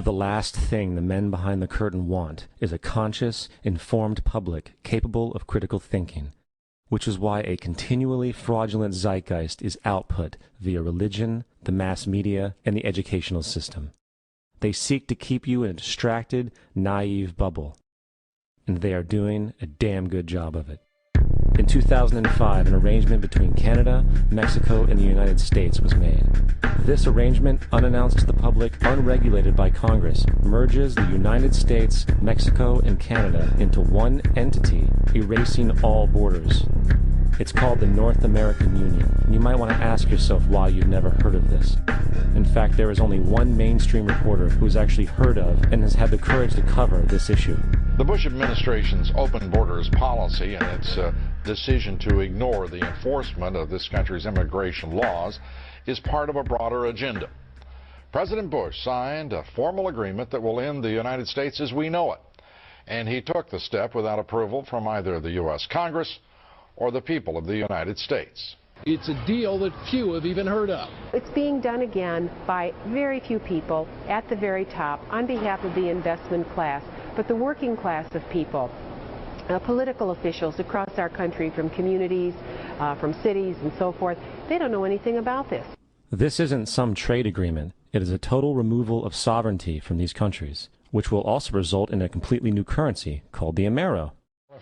The last thing the men behind the curtain want is a conscious, informed public capable of critical thinking, which is why a continually fraudulent zeitgeist is output via religion, the mass media, and the educational system. They seek to keep you in a distracted, naive bubble, and they are doing a damn good job of it. In 2005, an arrangement between Canada, Mexico, and the United States was made. This arrangement, unannounced to the public, unregulated by Congress, merges the United States, Mexico, and Canada into one entity, erasing all borders. It's called the North American Union, and you might want to ask yourself why you've never heard of this. In fact, there is only one mainstream reporter who has actually heard of and has had the courage to cover this issue. The Bush administration's open borders policy and its decision to ignore the enforcement of this country's immigration laws is part of a broader agenda. President Bush signed a formal agreement that will end the United States as we know it, and he took the step without approval from either the U.S. Congress or the people of the United States. It's a deal that few have even heard of. It's being done again by very few people at the very top on behalf of the investment class, but the working class of people, political officials across our country, from communities, from cities and so forth, they don't know anything about this. This isn't some trade agreement. It is a total removal of sovereignty from these countries, which will also result in a completely new currency called the Amero.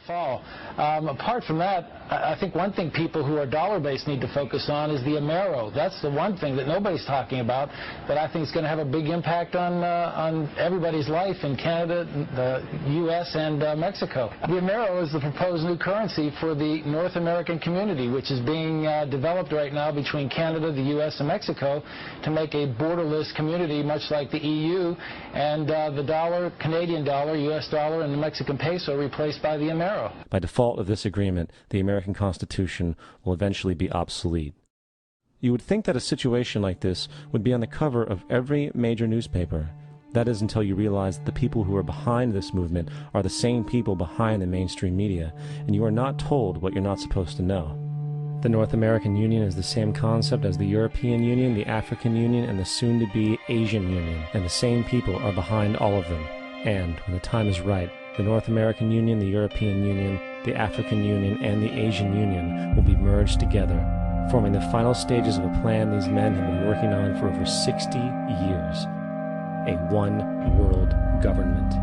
Fall. Apart from that, I think one thing people who are dollar-based need to focus on is the Amero. That's the one thing that nobody's talking about, but I think is going to have a big impact on everybody's life in Canada, the U.S., and Mexico. The Amero is the proposed new currency for the North American community, which is being developed right now between Canada, the U.S., and Mexico to make a borderless community, much like the EU, and the dollar, Canadian dollar, U.S. dollar, and the Mexican peso replaced by the Amero. By default of this agreement, the American Constitution will eventually be obsolete. You would think that a situation like this would be on the cover of every major newspaper. That is until you realize that the people who are behind this movement are the same people behind the mainstream media, and you are not told what you're not supposed to know. The North American Union is the same concept as the European Union, the African Union, and the soon-to-be Asian Union, and the same people are behind all of them. And, when the time is right, the North American Union, the European Union, the African Union, and the Asian Union will be merged together, forming the final stages of a plan these men have been working on for over 60 years. A one-world government.